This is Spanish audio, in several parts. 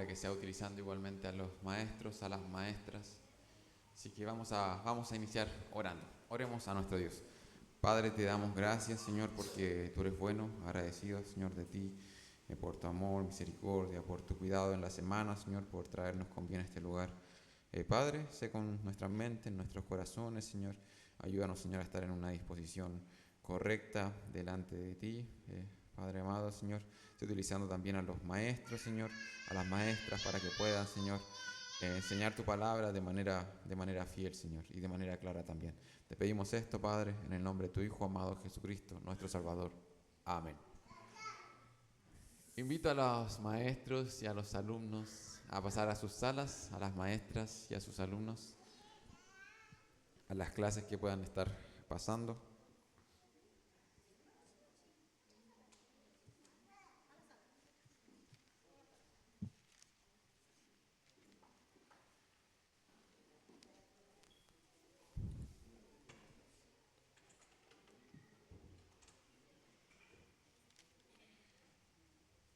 que sea utilizando igualmente a los maestros, a las maestras. Así que vamos a iniciar orando. Oremos a nuestro Dios. Padre, te damos gracias, Señor, porque tú eres bueno, agradecido, Señor, de ti, por tu amor, misericordia, por tu cuidado en la semana, Señor, por traernos con bien a este lugar. Padre, sé con nuestras mentes, nuestros corazones, Señor. Ayúdanos, Señor, a estar en una disposición correcta delante de ti. Padre amado, Señor, estoy utilizando también a los maestros, Señor, a las maestras para que puedan, Señor, enseñar tu palabra de manera fiel, Señor, y de manera clara también. Te pedimos esto, Padre, en el nombre de tu Hijo amado Jesucristo, nuestro Salvador. Amén. Invito a los maestros y a los alumnos a pasar a sus salas, a las maestras y a sus alumnos, a las clases que puedan estar pasando.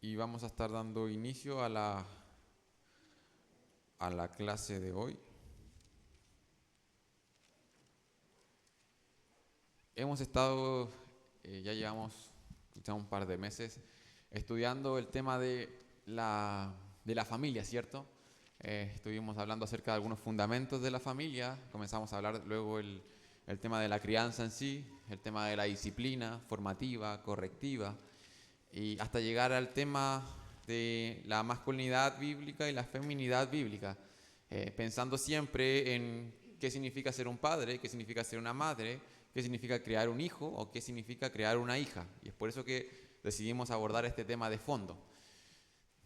Y vamos a estar dando inicio a la clase de hoy. Hemos estado, ya llevamos quizá un par de meses, estudiando el tema de la familia, ¿cierto? Estuvimos hablando acerca de algunos fundamentos de la familia, comenzamos a hablar luego el tema de la crianza en sí, el tema de la disciplina formativa, correctiva, y hasta llegar al tema de la masculinidad bíblica y la feminidad bíblica, pensando siempre en qué significa ser un padre, qué significa ser una madre, qué significa crear un hijo o qué significa crear una hija. Y es por eso que decidimos abordar este tema de fondo.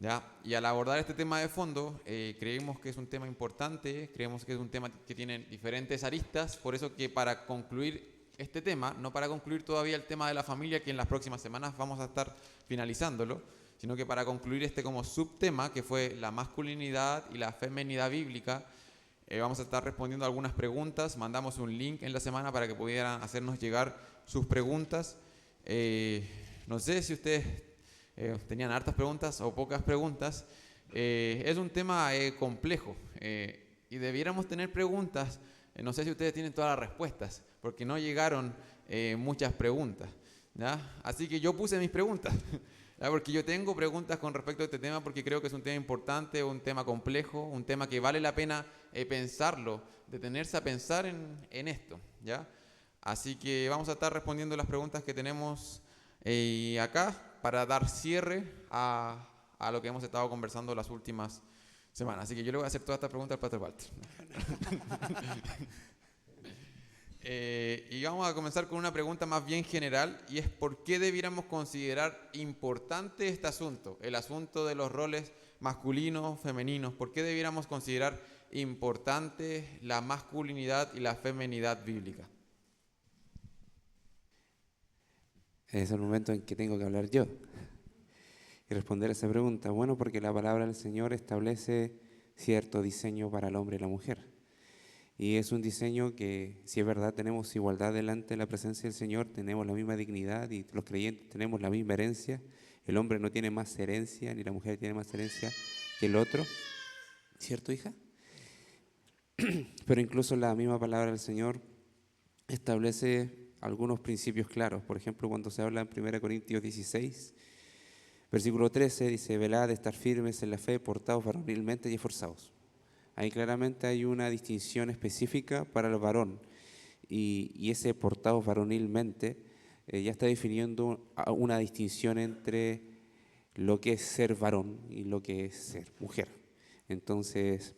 ¿Ya? Y al abordar este tema de fondo, creemos que es un tema importante, creemos que es un tema que tiene diferentes aristas, por eso que para concluir este tema, no para concluir todavía el tema de la familia, que en las próximas semanas vamos a estar finalizándolo, sino que para concluir este como subtema, que fue la masculinidad y la feminidad bíblica, vamos a estar respondiendo algunas preguntas. Mandamos un link en la semana para que pudieran hacernos llegar sus preguntas. No sé si ustedes tenían hartas preguntas o pocas preguntas. Es un tema complejo y debiéramos tener preguntas. No sé si ustedes tienen todas las respuestas, porque no llegaron muchas preguntas, ¿ya? Así que yo puse mis preguntas, ¿ya? Porque yo tengo preguntas con respecto a este tema, porque creo que es un tema importante, un tema complejo, un tema que vale la pena pensarlo, detenerse a pensar en esto, ¿ya? Así que vamos a estar respondiendo las preguntas que tenemos acá para dar cierre a lo que hemos estado conversando las últimas semanas. Así que yo le voy a hacer todas estas preguntas al Pastor Walter. Y vamos a comenzar con una pregunta más bien general, y es ¿por qué debiéramos considerar importante este asunto, el asunto de los roles masculinos, femeninos? ¿Por qué debiéramos considerar importante la masculinidad y la feminidad bíblica? Es el momento en que tengo que hablar yo y responder a esa pregunta. Bueno, porque la palabra del Señor establece cierto diseño para el hombre y la mujer. Y es un diseño que, si es verdad, tenemos igualdad delante de la presencia del Señor, tenemos la misma dignidad y los creyentes tenemos la misma herencia. El hombre no tiene más herencia, ni la mujer tiene más herencia que el otro. ¿Cierto, hija? Pero incluso la misma palabra del Señor establece algunos principios claros. Por ejemplo, cuando se habla en 1 Corintios 16, versículo 13, dice: velad, estar firmes en la fe, portaos varonilmente y esforzaos. Ahí claramente hay una distinción específica para el varón, y ese portaos varonilmente ya está definiendo una distinción entre lo que es ser varón y lo que es ser mujer. Entonces,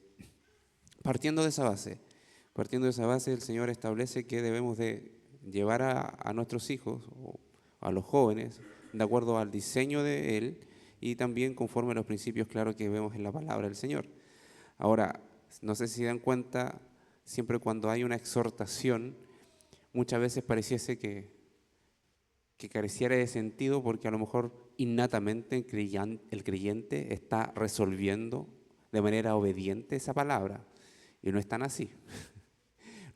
partiendo de esa base, el Señor establece que debemos de llevar a nuestros hijos o a los jóvenes de acuerdo al diseño de Él y también conforme a los principios claros que vemos en la palabra del Señor. Ahora, no sé si se dan cuenta, siempre cuando hay una exhortación, muchas veces pareciese que careciera de sentido, porque a lo mejor innatamente el creyente está resolviendo de manera obediente esa palabra, y no es tan así.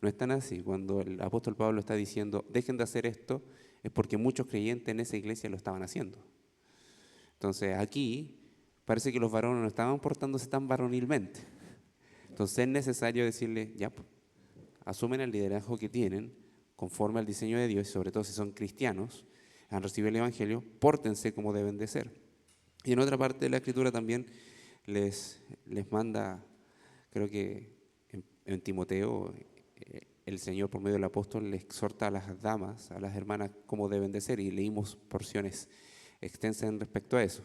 No es tan así. Cuando el apóstol Pablo está diciendo dejen de hacer esto, es porque muchos creyentes en esa iglesia lo estaban haciendo. Entonces aquí parece que los varones no estaban portándose tan varonilmente. Entonces es necesario decirle, ya, pues, asumen el liderazgo que tienen, conforme al diseño de Dios, y sobre todo si son cristianos, han recibido el Evangelio, pórtense como deben de ser. Y en otra parte de la Escritura también les manda, creo que en Timoteo, el Señor por medio del apóstol le exhorta a las damas, a las hermanas, cómo deben de ser, y leímos porciones extensas en respecto a eso.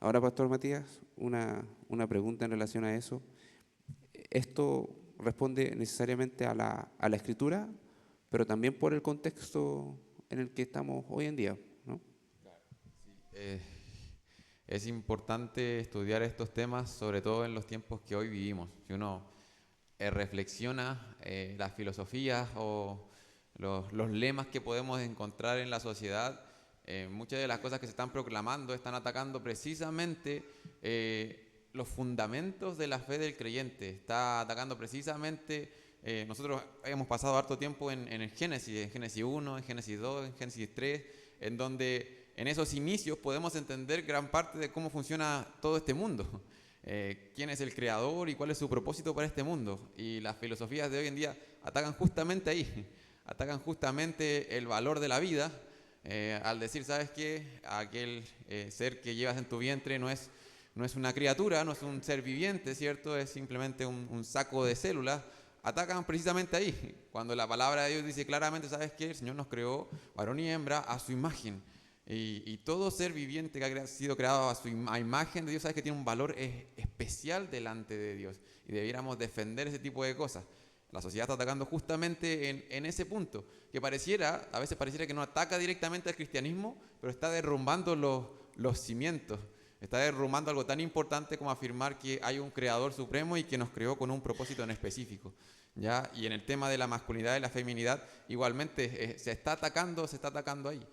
Ahora, Pastor Matías, una pregunta en relación a eso. ¿Esto responde necesariamente a la Escritura, pero también por el contexto en el que estamos hoy en día, ¿no? Es importante estudiar estos temas, sobre todo en los tiempos que hoy vivimos. Si uno reflexiona las filosofías o los lemas que podemos encontrar en la sociedad, muchas de las cosas que se están proclamando están atacando precisamente los fundamentos de la fe del creyente. Está atacando precisamente, nosotros hemos pasado harto tiempo en el Génesis, en Génesis 1, en Génesis 2, en Génesis 3, en donde en esos inicios podemos entender gran parte de cómo funciona todo este mundo. Quién es el creador y cuál es su propósito para este mundo. Y las filosofías de hoy en día atacan justamente ahí, atacan justamente el valor de la vida, al decir, ¿sabes qué? Aquel ser que llevas en tu vientre no es una criatura, no es un ser viviente, ¿cierto? Es simplemente un saco de células. Atacan precisamente ahí, cuando la palabra de Dios dice claramente, ¿sabes qué? El Señor nos creó varón y hembra a su imagen. Y todo ser viviente que ha sido creado a su imagen de Dios, sabes que tiene un valor especial delante de Dios. Y debiéramos defender ese tipo de cosas. La sociedad está atacando justamente en ese punto, que a veces pareciera que no ataca directamente al cristianismo, pero está derrumbando los cimientos. Está derrumbando algo tan importante como afirmar que hay un creador supremo y que nos creó con un propósito en específico, ¿ya? Y en el tema de la masculinidad y la feminidad, igualmente se está atacando ahí.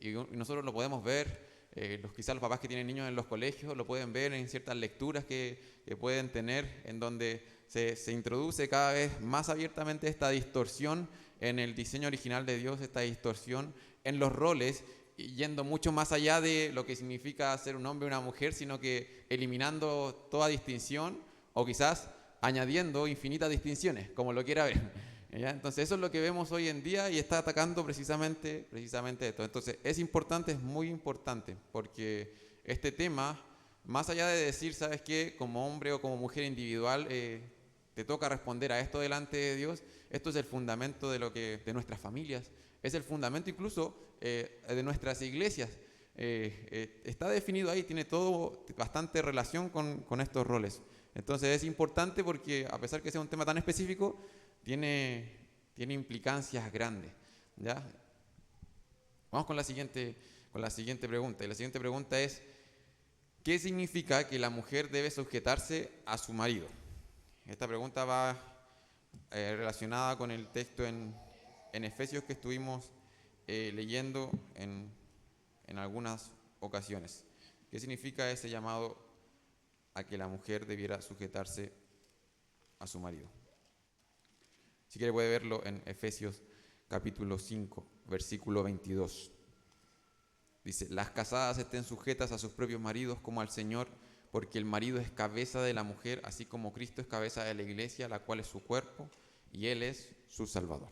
Y nosotros lo podemos ver, quizás los papás que tienen niños en los colegios lo pueden ver en ciertas lecturas que pueden tener, en donde se introduce cada vez más abiertamente esta distorsión en el diseño original de Dios, esta distorsión en los roles, y yendo mucho más allá de lo que significa ser un hombre o una mujer, sino que eliminando toda distinción o quizás añadiendo infinitas distinciones, como lo quiera ver. ¿Ya? Entonces eso es lo que vemos hoy en día y está atacando precisamente esto. Entonces es importante, es muy importante, porque este tema, más allá de decir, ¿sabes qué? Como hombre o como mujer individual, te toca responder a esto delante de Dios. Esto es el fundamento de nuestras familias, es el fundamento incluso de nuestras iglesias. Está definido ahí, tiene todo bastante relación con estos roles. Entonces es importante porque a pesar que sea un tema tan específico, tiene implicancias grandes, ¿ya? Vamos con la siguiente pregunta. Y la siguiente pregunta es, ¿qué significa que la mujer debe sujetarse a su marido? Esta pregunta va relacionada con el texto en Efesios que estuvimos leyendo en algunas ocasiones. ¿Qué significa ese llamado a que la mujer debiera sujetarse a su marido? Si quiere puede verlo en Efesios capítulo 5, versículo 22. Dice, las casadas estén sujetas a sus propios maridos como al Señor, porque el marido es cabeza de la mujer, así como Cristo es cabeza de la iglesia, la cual es su cuerpo, y Él es su Salvador.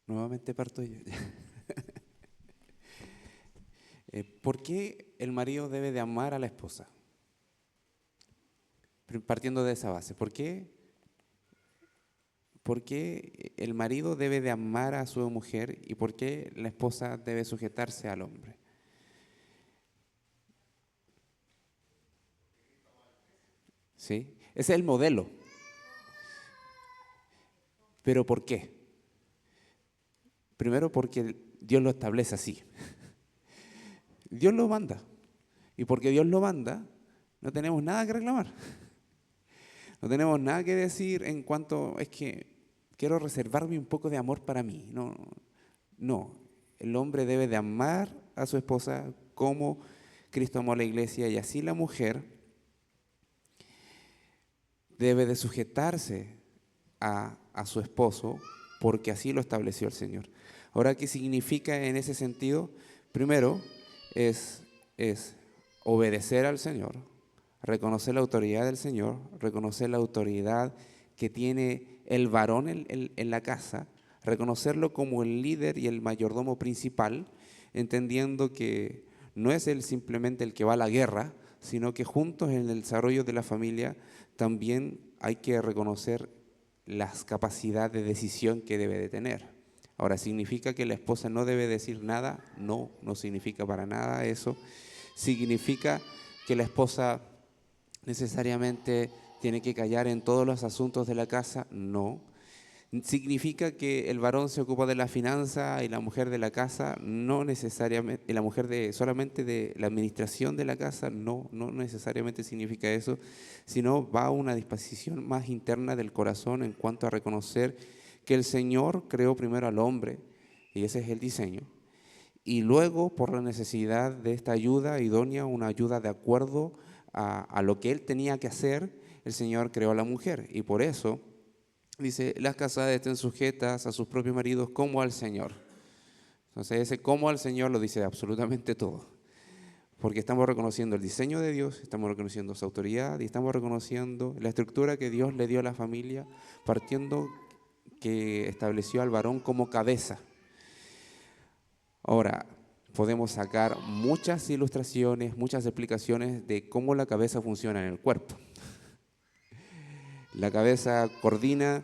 Nuevamente parto yo. ¿Por qué el marido debe de amar a la esposa? Partiendo de esa base, ¿por qué el marido debe de amar a su mujer y por qué la esposa debe sujetarse al hombre? ¿Sí? Ese es el modelo. ¿Pero por qué? Primero porque Dios lo establece así. Dios lo manda. Y porque Dios lo manda, no tenemos nada que reclamar. No tenemos nada que decir en cuanto es que quiero reservarme un poco de amor para mí. No. El hombre debe de amar a su esposa como Cristo amó a la iglesia, y así la mujer debe de sujetarse a su esposo porque así lo estableció el Señor. Ahora, ¿qué significa en ese sentido? Primero es obedecer al Señor, reconocer la autoridad del Señor, reconocer la autoridad que tiene el varón en la casa, reconocerlo como el líder y el mayordomo principal, entendiendo que no es él simplemente el que va a la guerra, sino que juntos en el desarrollo de la familia también hay que reconocer las capacidades de decisión que debe de tener. Ahora, ¿significa que la esposa no debe decir nada? No, no significa para nada eso. ¿Significa que la esposa necesariamente tiene que callar en todos los asuntos de la casa? No. ¿Significa que el varón se ocupa de la finanza y la mujer de la casa? No necesariamente. ¿Y la mujer solamente de la administración de la casa? No, no necesariamente significa eso, sino va a una disposición más interna del corazón en cuanto a reconocer que el Señor creó primero al hombre, y ese es el diseño, y luego por la necesidad de esta ayuda idónea, una ayuda de acuerdo a lo que él tenía que hacer, el Señor creó a la mujer, y por eso dice, las casadas estén sujetas a sus propios maridos como al Señor. Entonces ese como al Señor lo dice absolutamente todo, porque estamos reconociendo el diseño de Dios, estamos reconociendo su autoridad y estamos reconociendo la estructura que Dios le dio a la familia, partiendo que estableció al varón como cabeza. Ahora, podemos sacar muchas ilustraciones, muchas explicaciones de cómo la cabeza funciona en el cuerpo. La cabeza coordina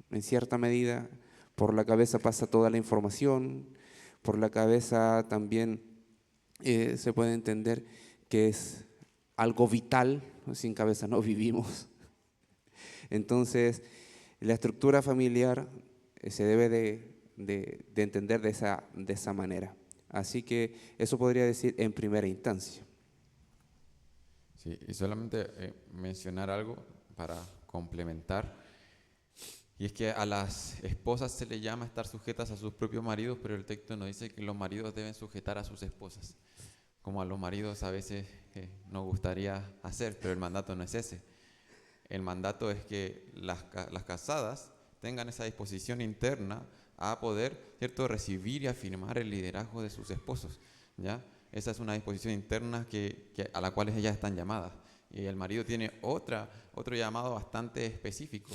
en cierta medida, por la cabeza pasa toda la información, por la cabeza también se puede entender que es algo vital, sin cabeza no vivimos. Entonces, la estructura familiar se debe de entender de esa manera. Así que eso podría decir en primera instancia. Sí, y solamente mencionar algo para complementar, y es que a las esposas se les llama estar sujetas a sus propios maridos, pero el texto nos dice que los maridos deben sujetar a sus esposas, como a los maridos a veces nos gustaría hacer, pero el mandato no es ese. El mandato es que las casadas tengan esa disposición interna a poder, ¿cierto?, recibir y afirmar el liderazgo de sus esposos, ¿ya? Esa es una disposición interna a la cual ellas están llamadas. Y el marido tiene otro llamado bastante específico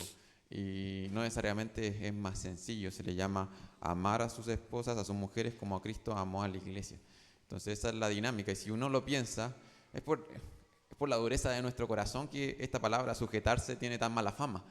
y no necesariamente es más sencillo. Se le llama amar a sus esposas, a sus mujeres, como a Cristo amó a la iglesia. Entonces esa es la dinámica. Y si uno lo piensa, es por la dureza de nuestro corazón que esta palabra sujetarse tiene tan mala fama,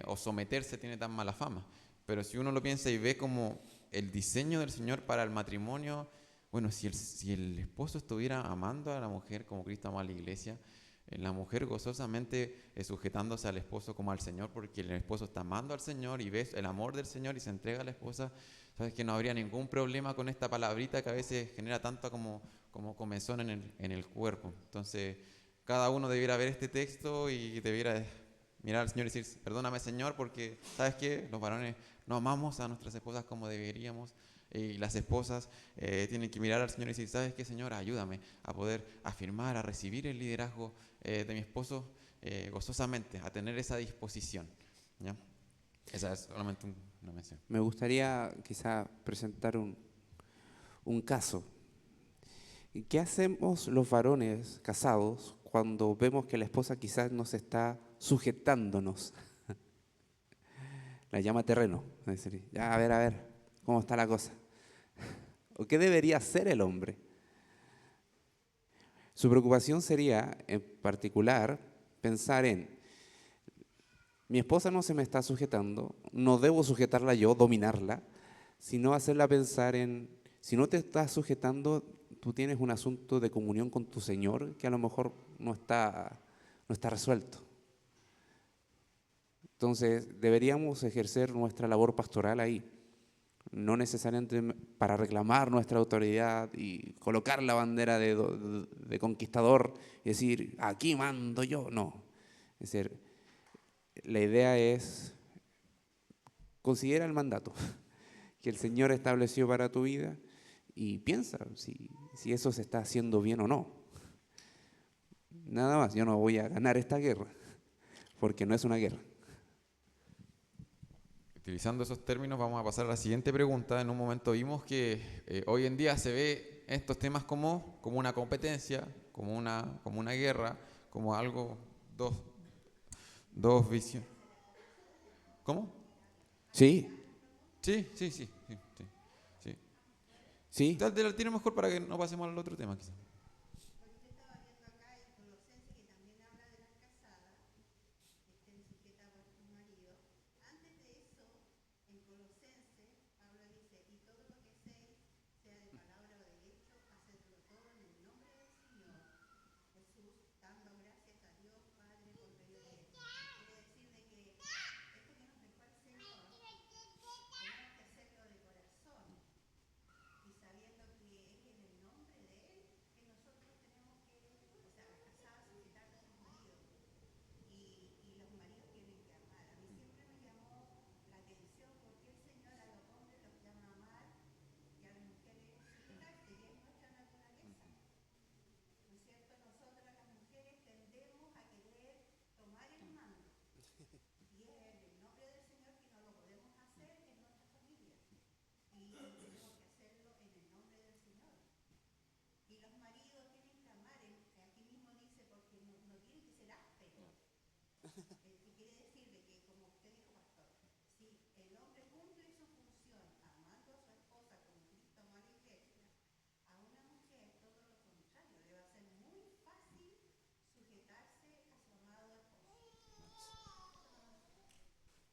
o someterse tiene tan mala fama. Pero si uno lo piensa y ve como el diseño del Señor para el matrimonio, bueno, si el esposo estuviera amando a la mujer como Cristo amó a la iglesia, la mujer gozosamente sujetándose al esposo como al Señor, porque el esposo está amando al Señor y ve el amor del Señor y se entrega a la esposa, sabes que no habría ningún problema con esta palabrita que a veces genera tanto como comezón en el cuerpo. Entonces, cada uno debiera ver este texto y debiera mirar al Señor y decir, perdóname Señor, porque sabes que los varones no amamos a nuestras esposas como deberíamos, y las esposas tienen que mirar al Señor y decir, ¿sabes qué, Señor? Ayúdame a poder afirmar, a recibir el liderazgo de mi esposo gozosamente, a tener esa disposición, ¿ya? Esa es solamente una mención. Me gustaría quizá presentar un caso. ¿Qué hacemos los varones casados cuando vemos que la esposa quizás nos está sujetándonos? La llama terreno. Es decir, ya, a ver, ¿cómo está la cosa? ¿O qué debería hacer el hombre? Su preocupación sería, en particular, pensar en, mi esposa no se me está sujetando, no debo sujetarla yo, dominarla, sino hacerla pensar en, si no te estás sujetando, tú tienes un asunto de comunión con tu Señor que a lo mejor no está resuelto. Entonces, deberíamos ejercer nuestra labor pastoral ahí, no necesariamente para reclamar nuestra autoridad y colocar la bandera de conquistador y decir, aquí mando yo, no. Es decir, la idea es, considera el mandato que el Señor estableció para tu vida y piensa si eso se está haciendo bien o no. Nada más, yo no voy a ganar esta guerra, porque no es una guerra. Utilizando esos términos vamos a pasar a la siguiente pregunta. En un momento vimos que hoy en día se ve estos temas como una competencia, como una guerra, como algo, dos visiones. ¿Cómo? Sí, Sí, sí, sí, sí, sí, sí. sí. Te lo tiro mejor para que no pasemos al otro tema, quizás.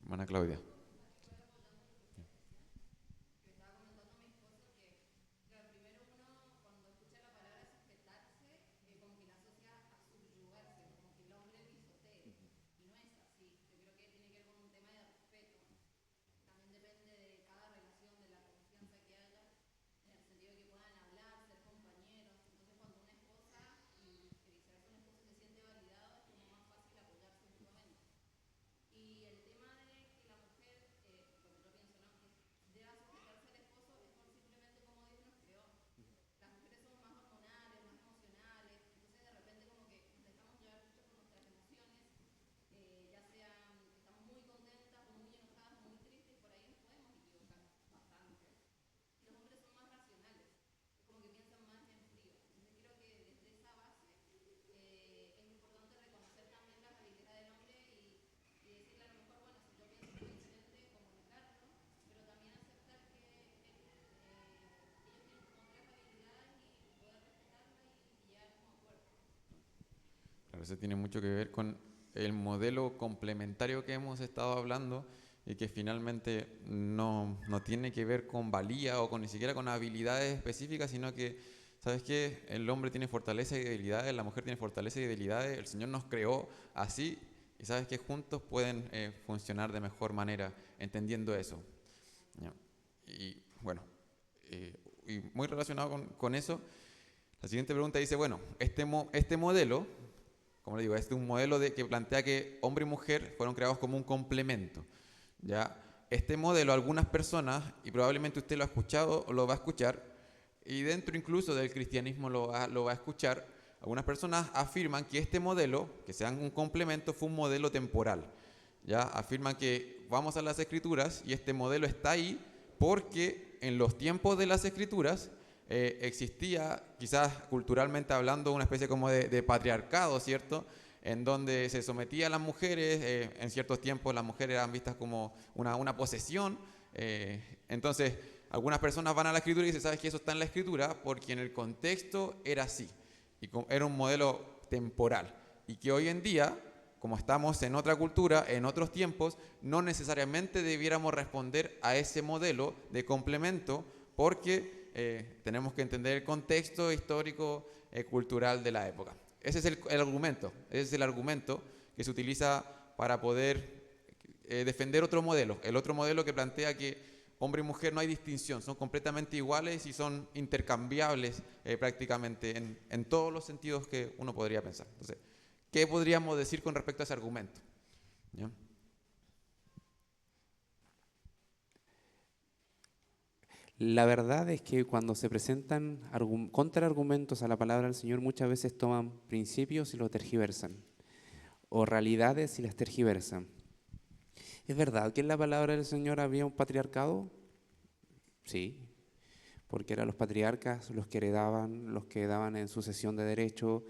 Hermana Claudia. Claro, eso tiene mucho que ver con el modelo complementario que hemos estado hablando y que finalmente no tiene que ver con valía o con ni siquiera con habilidades específicas, sino que, ¿sabes qué? El hombre tiene fortaleza y debilidades, la mujer tiene fortaleza y debilidades, el Señor nos creó así y sabes que juntos pueden funcionar de mejor manera, entendiendo eso. ¿Ya? Y bueno, eh, y muy relacionado con eso, la siguiente pregunta dice, bueno, este modelo, como le digo, este es un modelo que plantea que hombre y mujer fueron creados como un complemento. ¿Ya? Este modelo, algunas personas, y probablemente usted lo ha escuchado o lo va a escuchar, y dentro incluso del cristianismo lo va a escuchar, algunas personas afirman que este modelo, que sean un complemento, fue un modelo temporal. ¿Ya? Afirman que vamos a las escrituras y este modelo está ahí porque en los tiempos de las escrituras existía, quizás culturalmente hablando, una especie como de patriarcado, ¿cierto? En donde se sometía a las mujeres, en ciertos tiempos las mujeres eran vistas como una posesión, entonces algunas personas van a la escritura y dicen, ¿sabes qué? Eso está en la escritura porque en el contexto era así, y era un modelo temporal, y que hoy en día, como estamos en otra cultura, en otros tiempos, no necesariamente debiéramos responder a ese modelo de complemento porque tenemos que entender el contexto histórico, cultural de la época. Ese es el argumento que se utiliza para poder defender otro modelo, el otro modelo que plantea que hombre y mujer no hay distinción, son completamente iguales y son intercambiables prácticamente en todos los sentidos que uno podría pensar. Entonces, ¿qué podríamos decir con respecto a ese argumento? ¿Ya? La verdad es que cuando se presentan contraargumentos a la palabra del Señor, muchas veces toman principios y los tergiversan, o realidades y las tergiversan. ¿Es verdad que en la palabra del Señor había un patriarcado? Sí. porque eran los patriarcas los que heredaban, los que daban en sucesión de derecho,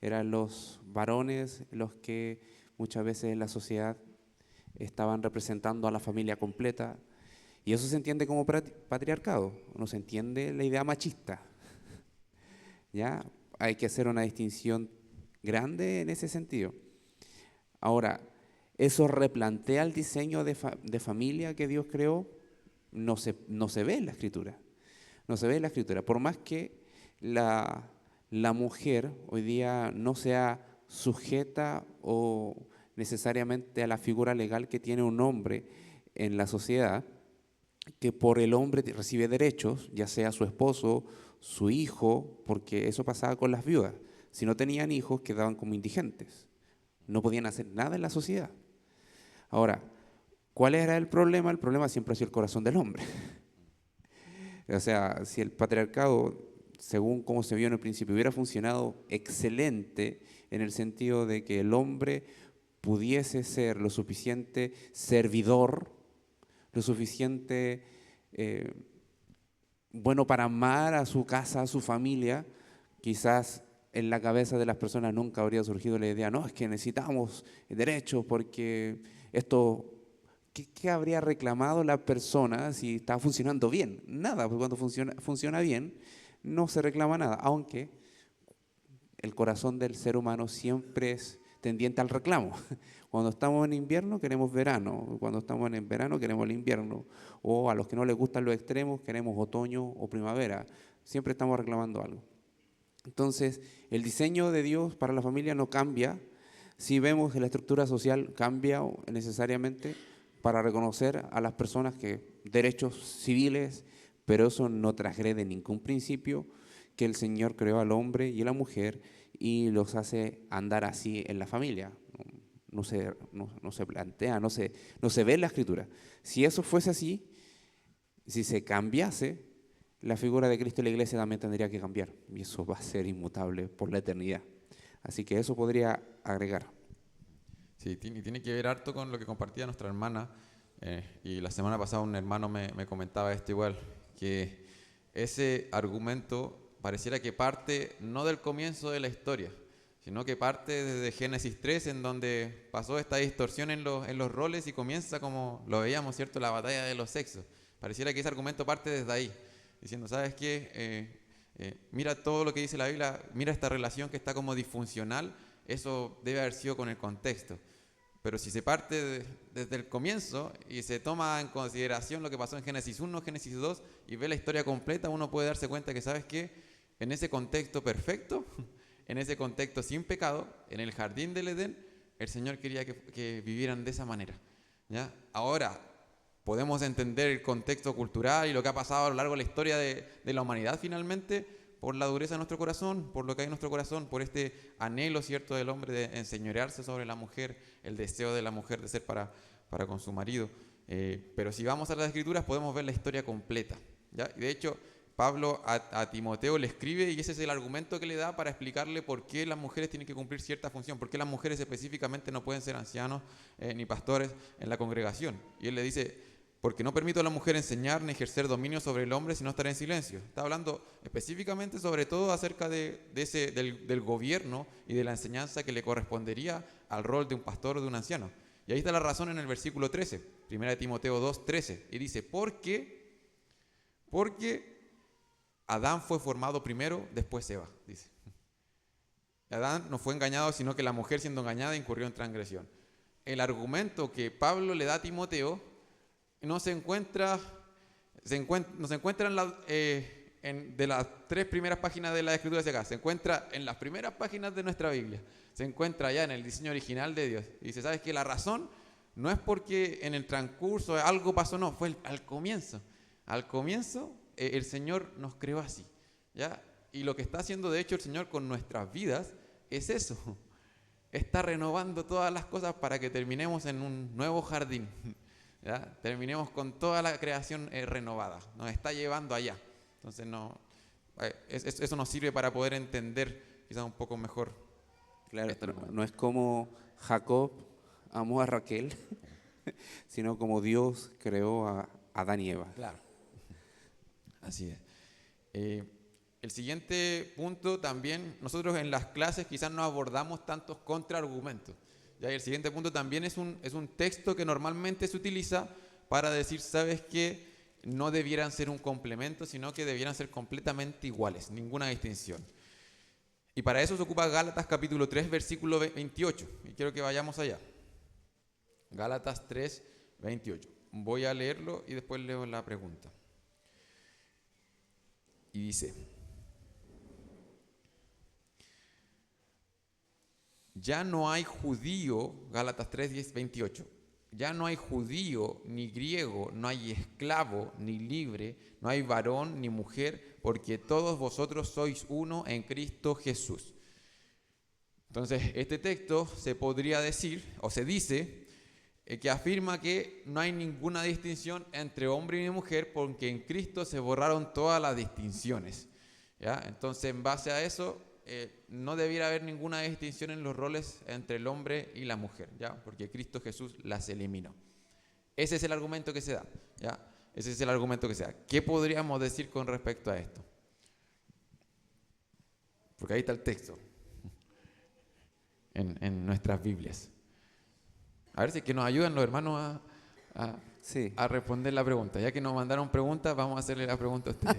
eran los varones los que muchas veces en la sociedad estaban representando a la familia completa, y eso se entiende como patriarcado, no se entiende la idea machista. ¿Ya? Hay que hacer una distinción grande en ese sentido. Ahora, ¿eso replantea el diseño de familia que Dios creó? No se ve en la Escritura. No se ve en la Escritura. Por más que la mujer hoy día no sea sujeta o necesariamente a la figura legal que tiene un hombre en la sociedad, que por el hombre recibe derechos, ya sea su esposo, su hijo, porque eso pasaba con las viudas. Si no tenían hijos, quedaban como indigentes. No podían hacer nada en la sociedad. Ahora, ¿cuál era el problema? El problema siempre ha sido el corazón del hombre. O sea, si el patriarcado, según como se vio en el principio, hubiera funcionado excelente en el sentido de que el hombre pudiese ser lo suficiente servidor, lo suficiente bueno para amar a su casa, a su familia, quizás en la cabeza de las personas nunca habría surgido la idea, no, es que necesitamos derechos porque esto, ¿qué habría reclamado la persona si está funcionando bien? Nada, porque cuando funciona bien no se reclama nada, aunque el corazón del ser humano siempre es tendiente al reclamo. Cuando estamos en invierno queremos verano, cuando estamos en verano queremos el invierno, o a los que no les gustan los extremos queremos otoño o primavera, siempre estamos reclamando algo. Entonces, el diseño de Dios para la familia no cambia si vemos que la estructura social cambia necesariamente para reconocer a las personas que derechos civiles, pero eso no transgrede ningún principio que el Señor creó al hombre y a la mujer y los hace andar así en la familia. No se plantea, no se ve en la Escritura. Si eso fuese así, si se cambiase, la figura de Cristo en la iglesia también tendría que cambiar y eso va a ser inmutable por la eternidad. Así que eso podría agregar. Sí, tiene que ver harto con lo que compartía nuestra hermana, y la semana pasada un hermano me comentaba esto igual, que ese argumento pareciera que parte no del comienzo de la historia, sino que parte desde Génesis 3, en donde pasó esta distorsión en los roles y comienza, como lo veíamos, ¿cierto?, la batalla de los sexos. Pareciera que ese argumento parte desde ahí, diciendo, ¿sabes qué? Mira todo lo que dice la Biblia, mira esta relación que está como disfuncional, eso debe haber sido con el contexto. Pero si se parte desde el comienzo y se toma en consideración lo que pasó en Génesis 1, Génesis 2 y ve la historia completa, uno puede darse cuenta que, ¿sabes qué? En ese contexto perfecto, en ese contexto sin pecado, en el jardín del Edén, el Señor quería que vivieran de esa manera, ¿ya? Ahora, podemos entender el contexto cultural y lo que ha pasado a lo largo de la historia de la humanidad finalmente, por la dureza de nuestro corazón, por lo que hay en nuestro corazón, por este anhelo, ¿cierto?, del hombre de enseñorearse sobre la mujer, el deseo de la mujer de ser para con su marido. Pero si vamos a las Escrituras podemos ver la historia completa, ¿ya? Y de hecho, Pablo a Timoteo le escribe y ese es el argumento que le da para explicarle por qué las mujeres tienen que cumplir cierta función, por qué las mujeres específicamente no pueden ser ancianos ni pastores en la congregación. Y él le dice, porque no permito a la mujer enseñar ni ejercer dominio sobre el hombre, sino estar en silencio. Está hablando específicamente sobre todo acerca del gobierno y de la enseñanza que le correspondería al rol de un pastor o de un anciano. Y ahí está la razón en el versículo 13, 1 Timoteo 2, 13, y dice, porque Adán fue formado primero, después Eva, dice. Adán no fue engañado, sino que la mujer siendo engañada incurrió en transgresión. El argumento que Pablo le da a Timoteo no se encuentra de las 3 primeras páginas de la Escritura hacia acá, se encuentra en las primeras páginas de nuestra Biblia, se encuentra ya en el diseño original de Dios. Y dice, ¿sabes qué? La razón no es porque en el transcurso algo pasó, no, fue al comienzo. Al comienzo el Señor nos creó así, ¿ya? Y lo que está haciendo de hecho el Señor con nuestras vidas es eso. Está renovando todas las cosas para que terminemos en un nuevo jardín, ¿ya? Terminemos con toda la creación renovada. Nos está llevando allá. Entonces eso nos sirve para poder entender quizás un poco mejor. Claro, no es como Jacob amó a Raquel, sino como Dios creó a Adán y Eva. Claro. Así es. Eh, el siguiente punto también, nosotros en las clases quizás no abordamos tantos contraargumentos. ¿Ya? Y el siguiente punto también es un texto que normalmente se utiliza para decir, ¿sabes qué? No debieran ser un complemento, sino que debieran ser completamente iguales, ninguna distinción. Y para eso se ocupa Gálatas capítulo 3, versículo 28. Y quiero que vayamos allá. Gálatas 3, 28. Voy a leerlo y después leo la pregunta. Y dice: ya no hay judío, Gálatas 3, 10, 28. Ya no hay judío ni griego, no hay esclavo ni libre, no hay varón ni mujer, porque todos vosotros sois uno en Cristo Jesús. Entonces, este texto se podría decir, o se dice, que afirma que no hay ninguna distinción entre hombre y mujer, porque en Cristo se borraron todas las distinciones. ¿Ya? Entonces, en base a eso, no debiera haber ninguna distinción en los roles entre el hombre y la mujer, ¿ya? Porque Cristo Jesús las eliminó. Ese es el argumento que se da, ¿ya? Ese es el argumento que se da. ¿Qué podríamos decir con respecto a esto? Porque ahí está el texto en nuestras Biblias. A ver si es que nos ayudan los hermanos Sí. a responder la pregunta. Ya que nos mandaron preguntas, vamos a hacerle la pregunta a ustedes.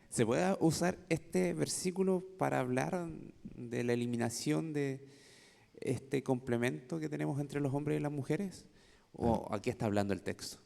¿Se puede usar este versículo para hablar de la eliminación de este complemento que tenemos entre los hombres y las mujeres? ¿O aquí está hablando el texto?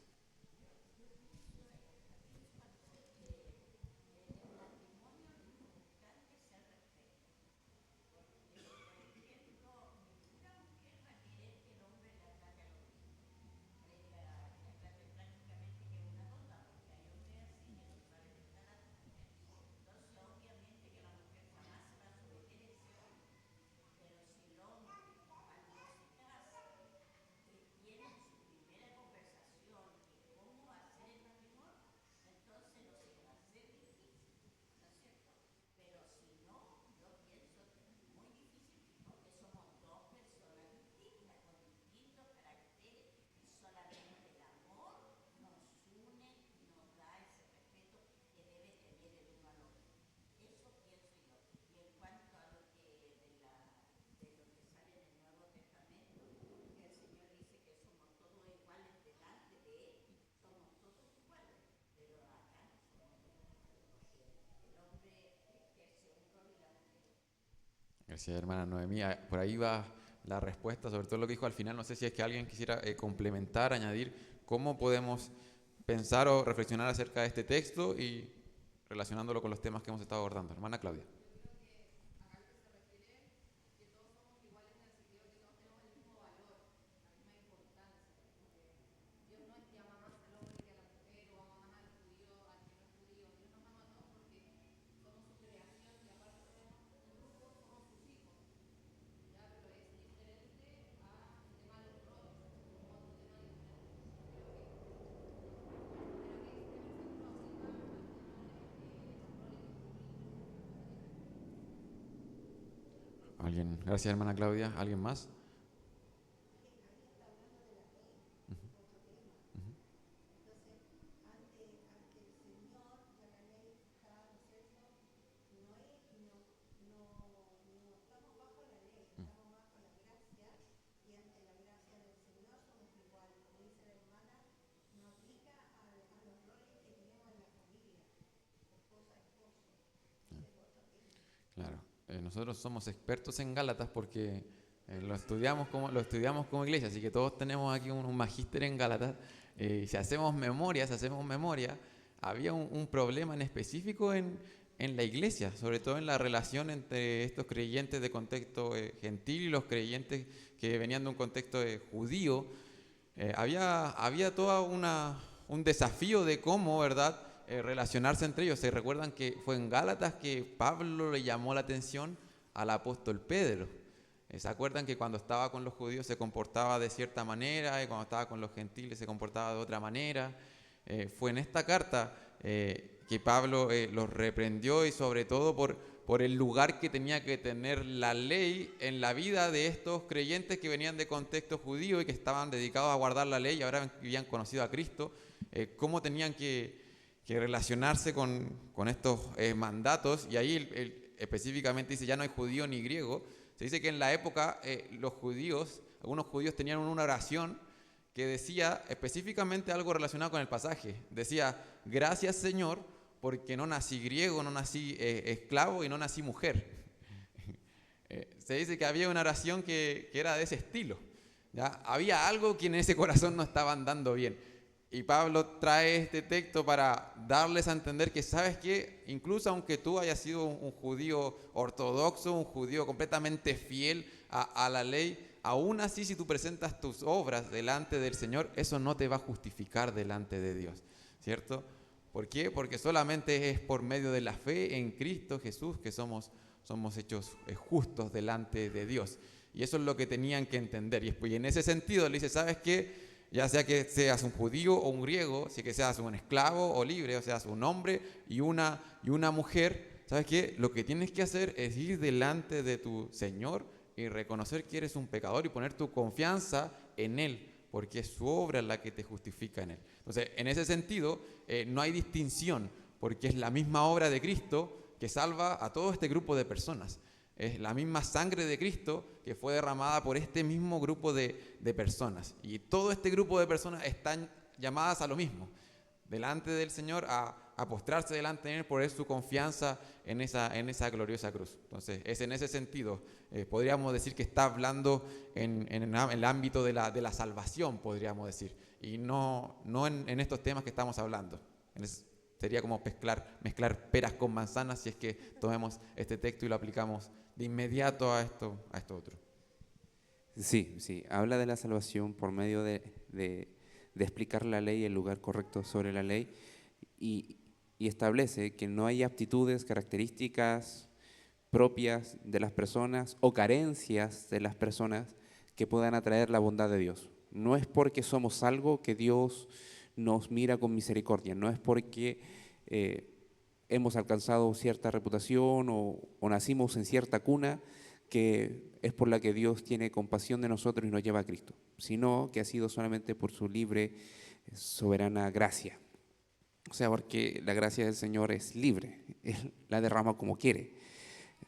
Gracias, hermana Noemí. Por ahí va la respuesta, sobre todo lo que dijo al final. No sé si es que alguien quisiera complementar, añadir cómo podemos pensar o reflexionar acerca de este texto y relacionándolo con los temas que hemos estado abordando. Hermana Claudia. ¿Alguien? Gracias, hermana Claudia. ¿Alguien más? Claro. Nosotros somos expertos en Gálatas porque lo estudiamos como iglesia, así que todos tenemos aquí un magíster en Gálatas. Si hacemos memoria, había un problema en específico en la iglesia, sobre todo en la relación entre estos creyentes de contexto gentil y los creyentes que venían de un contexto judío. Había todo un desafío de cómo, ¿verdad?, relacionarse entre ellos. Se recuerdan que fue en Gálatas que Pablo le llamó la atención al apóstol Pedro. ¿Se acuerdan que cuando estaba con los judíos se comportaba de cierta manera y cuando estaba con los gentiles se comportaba de otra manera? Fue en esta carta que Pablo los reprendió, y sobre todo por el lugar que tenía que tener la ley en la vida de estos creyentes que venían de contexto judío y que estaban dedicados a guardar la ley y ahora habían conocido a Cristo. Cómo tenían que que relacionarse con estos mandatos, y ahí específicamente dice, ya no hay judío ni griego. Se dice que en la época algunos judíos tenían una oración que decía específicamente algo relacionado con el pasaje. Decía, gracias Señor, porque no nací griego, no nací esclavo y no nací mujer. Se dice que había una oración que era de ese estilo, ¿ya? Había algo que en ese corazón no estaba andando bien. Y Pablo trae este texto para darles a entender que, ¿sabes qué? Incluso aunque tú hayas sido un judío ortodoxo, un judío completamente fiel a la ley, aún así si tú presentas tus obras delante del Señor, eso no te va a justificar delante de Dios, ¿cierto? ¿Por qué? Porque solamente es por medio de la fe en Cristo Jesús que somos hechos justos delante de Dios. Y eso es lo que tenían que entender. Y en ese sentido le dice, ¿sabes qué? Ya sea que seas un judío o un griego, si que seas un esclavo o libre, o seas un hombre y una mujer, ¿sabes qué? Lo que tienes que hacer es ir delante de tu Señor y reconocer que eres un pecador y poner tu confianza en Él, porque es su obra la que te justifica en Él. Entonces, en ese sentido, no hay distinción, porque es la misma obra de Cristo que salva a todo este grupo de personas. Es la misma sangre de Cristo que fue derramada por este mismo grupo de personas. Y todo este grupo de personas están llamadas a lo mismo, delante del Señor, a postrarse delante de Él, poner su confianza en esa gloriosa cruz. Entonces, es en ese sentido, podríamos decir que está hablando en el ámbito de la salvación, podríamos decir, y no en estos temas que estamos hablando. Sería como mezclar peras con manzanas si es que tomemos este texto y lo aplicamos de inmediato a esto otro. Sí, habla de la salvación por medio de explicar la ley, el lugar correcto sobre la ley, y establece que no hay aptitudes, características propias de las personas o carencias de las personas que puedan atraer la bondad de Dios. No es porque somos algo que Dios nos mira con misericordia, no es porque hemos alcanzado cierta reputación o nacimos en cierta cuna que es por la que Dios tiene compasión de nosotros y nos lleva a Cristo, sino que ha sido solamente por su libre, soberana gracia. O sea, porque la gracia del Señor es libre, Él la derrama como quiere,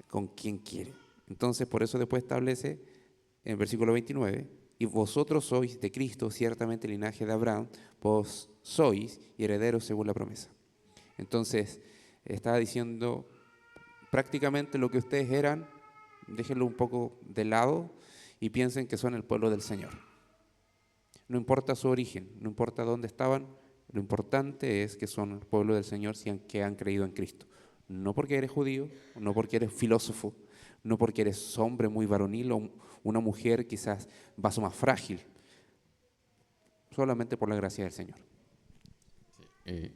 con quien quiere. Entonces, por eso después establece en el versículo 29, y vosotros sois de Cristo, ciertamente linaje de Abraham, vos sois herederos según la promesa. Entonces, estaba diciendo prácticamente lo que ustedes eran, déjenlo un poco de lado y piensen que son el pueblo del Señor. No importa su origen, no importa dónde estaban, lo importante es que son el pueblo del Señor que han creído en Cristo. No porque eres judío, no porque eres filósofo, no porque eres hombre muy varonil o una mujer quizás vaso más frágil, solamente por la gracia del Señor. Sí,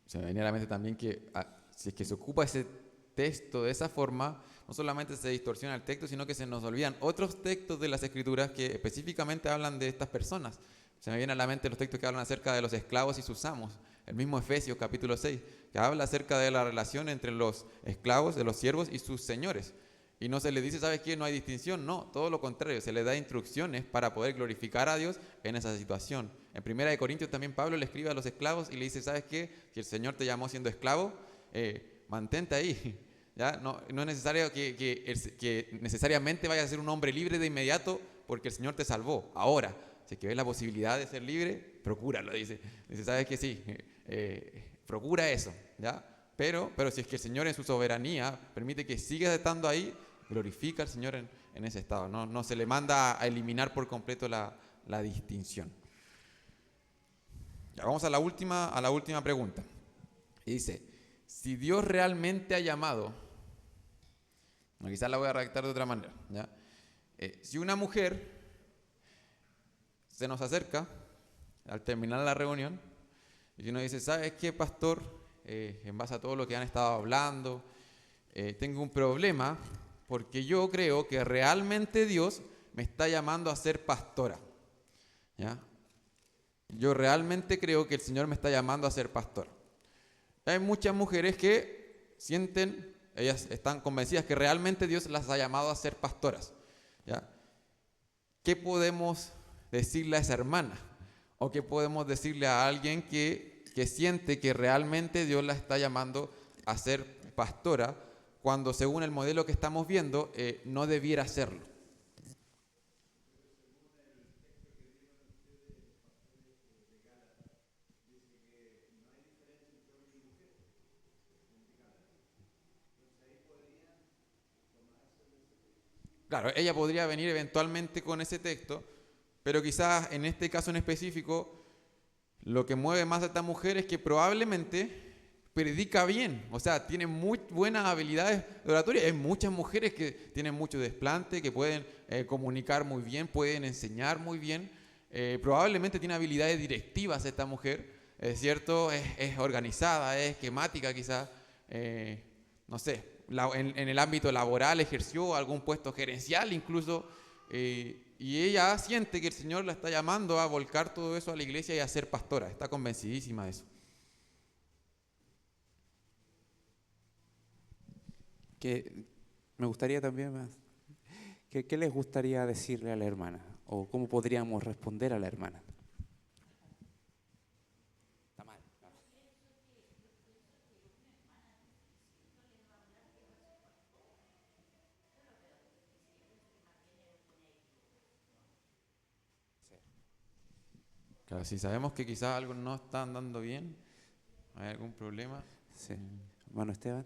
se me venía a la mente también que si es que se ocupa ese texto de esa forma, no solamente se distorsiona el texto, sino que se nos olvidan otros textos de las Escrituras que específicamente hablan de estas personas. Se me vienen a la mente los textos que hablan acerca de los esclavos y sus amos. El mismo Efesios capítulo 6, que habla acerca de la relación entre los esclavos, de los siervos y sus señores. Y no se le dice, ¿sabes qué? No hay distinción. No, todo lo contrario. Se le da instrucciones para poder glorificar a Dios en esa situación. En 1 Corintios también Pablo le escribe a los esclavos y le dice, ¿sabes qué? Si el Señor te llamó siendo esclavo, mantente ahí. ¿Ya? No es necesario que necesariamente vayas a ser un hombre libre de inmediato porque el Señor te salvó. Ahora, si es que ves la posibilidad de ser libre, procúralo, dice. Dice, ¿sabes qué? Sí, procura eso, ¿ya? Pero si es que el Señor en su soberanía permite que sigas estando ahí, glorifica al Señor en ese estado. No se le manda a eliminar por completo la distinción. Ya, vamos a la última pregunta. Y dice, si Dios realmente ha llamado, quizás la voy a redactar de otra manera, ¿ya? Si una mujer se nos acerca al terminar la reunión y uno dice, ¿sabes qué, pastor? En base a todo lo que han estado hablando, tengo un problema porque yo creo que realmente Dios me está llamando a ser pastora, ¿ya? Yo realmente creo que el Señor me está llamando a ser pastora. Hay muchas mujeres que sienten, ellas están convencidas que realmente Dios las ha llamado a ser pastoras, ¿ya? ¿Qué podemos decirle a esa hermana? ¿O qué podemos decirle a alguien que que siente que realmente Dios la está llamando a ser pastora, cuando según el modelo que estamos viendo, no debiera serlo. Claro, ella podría venir eventualmente con ese texto, pero quizás en este caso en específico, lo que mueve más a esta mujer es que probablemente predica bien, o sea, tiene muy buenas habilidades de oratoria. Hay muchas mujeres que tienen mucho desplante, que pueden comunicar muy bien, pueden enseñar muy bien. Probablemente tiene habilidades directivas esta mujer, es cierto, es organizada, es esquemática quizás, no sé, en el ámbito laboral ejerció algún puesto gerencial incluso, y ella siente que el Señor la está llamando a volcar todo eso a la iglesia y a ser pastora, está convencidísima de eso. Que me gustaría también más. ¿Qué les gustaría decirle a la hermana? ¿O cómo podríamos responder a la hermana? Está mal. Claro, si sabemos que quizás algo no está andando bien, hay algún problema. Sí. Hermano Esteban.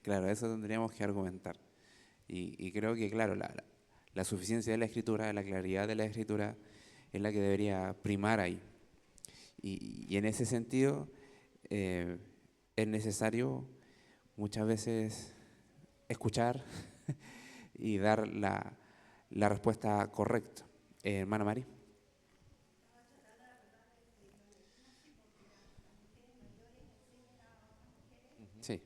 Claro, eso tendríamos que argumentar. Y creo que, claro, la suficiencia de la escritura, la claridad de la escritura es la que debería primar ahí. Y en ese sentido es necesario muchas veces escuchar y dar la respuesta correcta. Hermana Mari. Sí.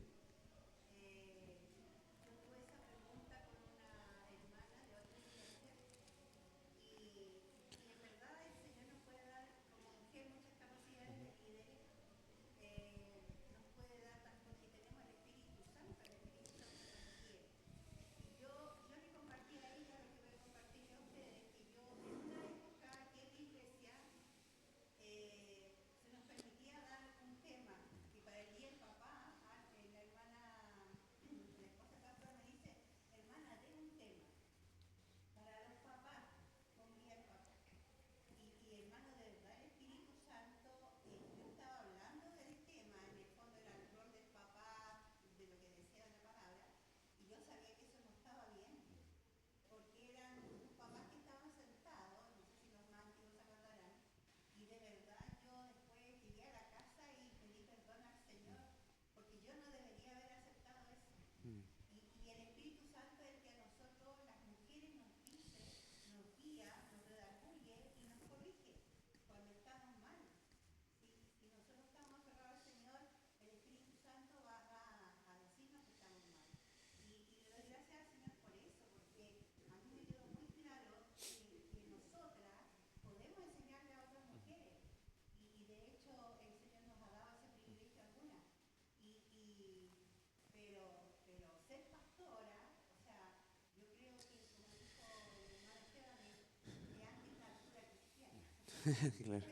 Claro.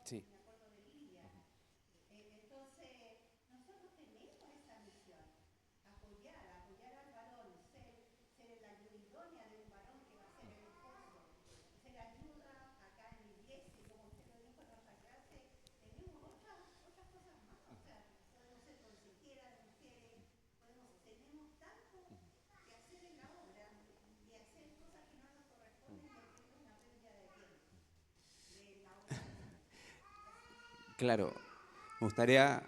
Sí. Claro, me gustaría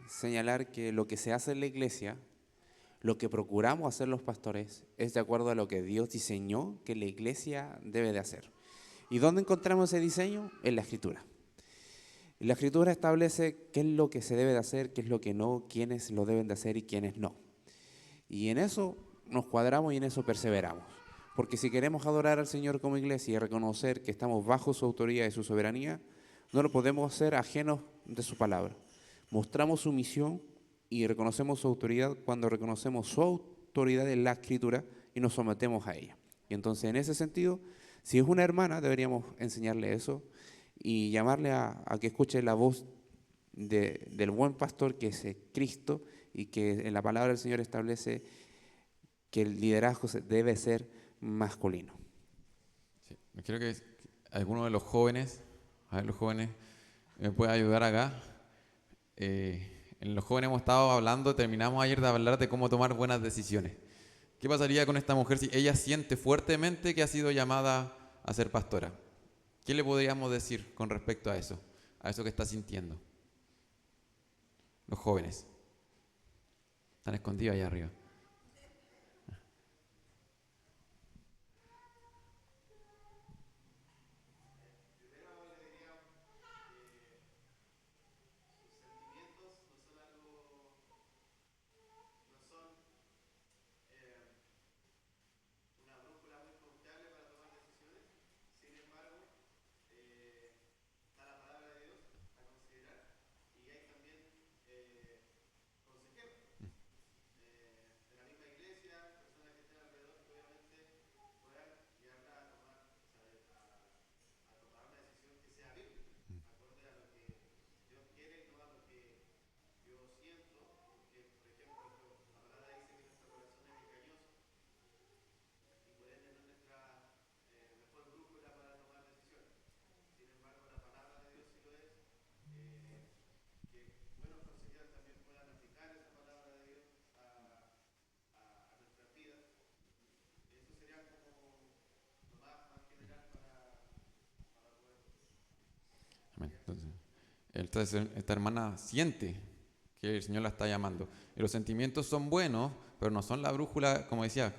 señalar que lo que se hace en la iglesia, lo que procuramos hacer los pastores, es de acuerdo a lo que Dios diseñó que la iglesia debe de hacer. ¿Y dónde encontramos ese diseño? En la Escritura. La Escritura establece qué es lo que se debe de hacer, qué es lo que no, quiénes lo deben de hacer y quiénes no. Y en eso nos cuadramos y en eso perseveramos. Porque si queremos adorar al Señor como iglesia y reconocer que estamos bajo su autoridad y su soberanía, no lo podemos hacer ajenos de su palabra. Mostramos su misión y reconocemos su autoridad cuando reconocemos su autoridad en la Escritura y nos sometemos a ella. Y entonces, en ese sentido, si es una hermana, deberíamos enseñarle eso y llamarle a que escuche la voz del buen pastor, que es Cristo, y que en la palabra del Señor establece que el liderazgo debe ser masculino. Sí, creo que alguno de los jóvenes, a ver, los jóvenes, me puede ayudar acá. En los jóvenes hemos estado hablando, terminamos ayer de hablar de cómo tomar buenas decisiones. ¿Qué pasaría con esta mujer si ella siente fuertemente que ha sido llamada a ser pastora? ¿Qué le podríamos decir con respecto a eso que está sintiendo? Los jóvenes están escondidos allá arriba. Amén. Entonces, esta hermana siente que el Señor la está llamando. Y los sentimientos son buenos, pero no son la brújula, como decía,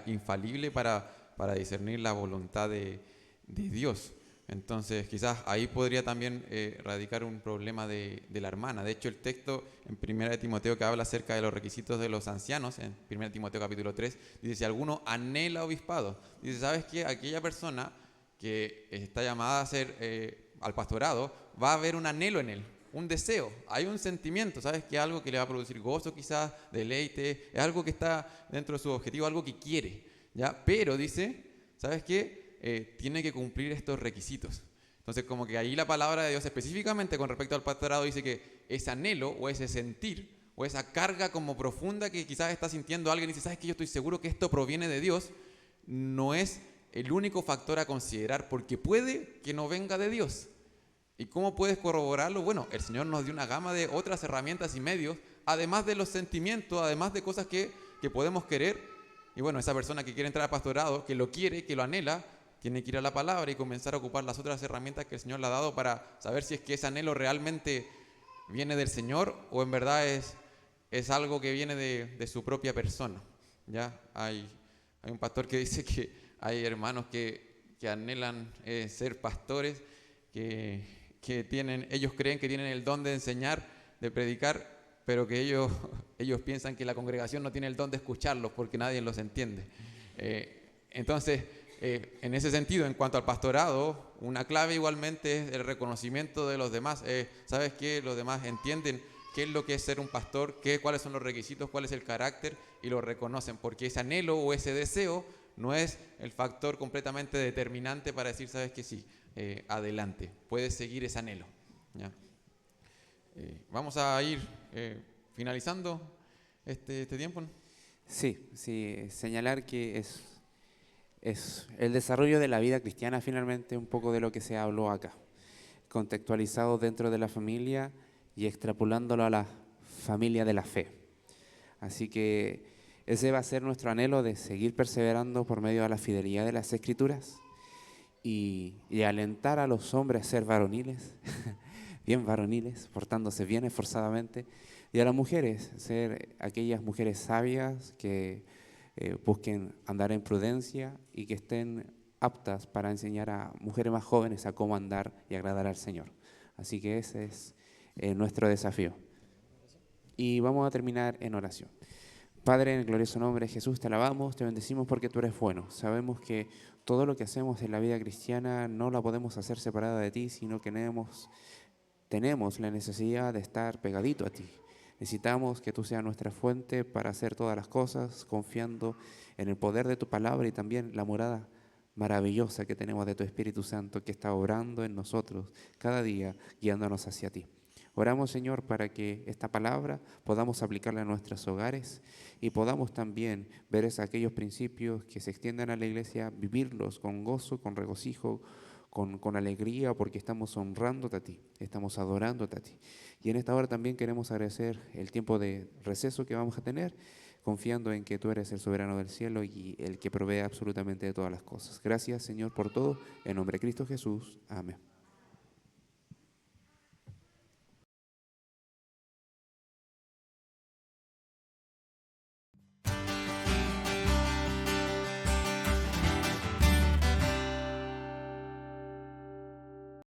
infalible para discernir la voluntad de Dios. Entonces, quizás ahí podría también radicar un problema de la hermana. De hecho, el texto en 1 Timoteo que habla acerca de los requisitos de los ancianos, en 1 Timoteo capítulo 3, dice, si alguno anhela obispado, dice, ¿sabes qué? Aquella persona que está llamada a ser al pastorado, va a haber un anhelo en él, un deseo, hay un sentimiento, ¿sabes? Que es algo que le va a producir gozo quizás, deleite, es algo que está dentro de su objetivo, algo que quiere, ¿ya? Pero dice, ¿sabes qué? Tiene que cumplir estos requisitos. Entonces, como que ahí la palabra de Dios específicamente con respecto al pastorado dice que ese anhelo o ese sentir o esa carga como profunda que quizás está sintiendo alguien y dice, ¿sabes qué? Yo estoy seguro que esto proviene de Dios, no es el único factor a considerar, porque puede que no venga de Dios. ¿Y cómo puedes corroborarlo? Bueno, el Señor nos dio una gama de otras herramientas y medios, además de los sentimientos, además de cosas que podemos querer. Y bueno, esa persona que quiere entrar al pastorado, que lo quiere, que lo anhela, tiene que ir a la palabra y comenzar a ocupar las otras herramientas que el Señor le ha dado para saber si es que ese anhelo realmente viene del Señor o en verdad es algo que viene de su propia persona. ¿Ya? Hay un pastor que dice que hay hermanos que anhelan ser pastores, que ellos creen que tienen el don de enseñar, de predicar, pero que ellos piensan que la congregación no tiene el don de escucharlos porque nadie los entiende. Entonces, en ese sentido, en cuanto al pastorado, una clave igualmente es el reconocimiento de los demás. ¿Sabes qué? Los demás entienden qué es lo que es ser un pastor, cuáles son los requisitos, cuál es el carácter, y lo reconocen, porque ese anhelo o ese deseo no es el factor completamente determinante para decir, ¿sabes qué? Sí, adelante, puedes seguir ese anhelo. ¿Ya? Vamos a ir finalizando este tiempo, ¿no? Sí, sí, señalar que es el desarrollo de la vida cristiana finalmente un poco de lo que se habló acá, contextualizado dentro de la familia y extrapolándolo a la familia de la fe. Así que ese va a ser nuestro anhelo de seguir perseverando por medio de la fidelidad de las Escrituras y alentar a los hombres a ser varoniles, bien varoniles, portándose bien esforzadamente, y a las mujeres, ser aquellas mujeres sabias que busquen andar en prudencia y que estén aptas para enseñar a mujeres más jóvenes a cómo andar y agradar al Señor. Así que ese es nuestro desafío. Y vamos a terminar en oración. Padre, en el glorioso nombre de Jesús, te alabamos, te bendecimos porque tú eres bueno. Sabemos que todo lo que hacemos en la vida cristiana no la podemos hacer separada de ti, sino que tenemos la necesidad de estar pegadito a ti. Necesitamos que tú seas nuestra fuente para hacer todas las cosas, confiando en el poder de tu palabra y también la morada maravillosa que tenemos de tu Espíritu Santo que está obrando en nosotros cada día, guiándonos hacia ti. Oramos, Señor, para que esta palabra podamos aplicarla en nuestros hogares y podamos también ver aquellos principios que se extiendan a la iglesia, vivirlos con gozo, con regocijo, con alegría, porque estamos honrándote a ti, estamos adorándote a ti. Y en esta hora también queremos agradecer el tiempo de receso que vamos a tener, confiando en que tú eres el soberano del cielo y el que provee absolutamente de todas las cosas. Gracias, Señor, por todo. En nombre de Cristo Jesús. Amén.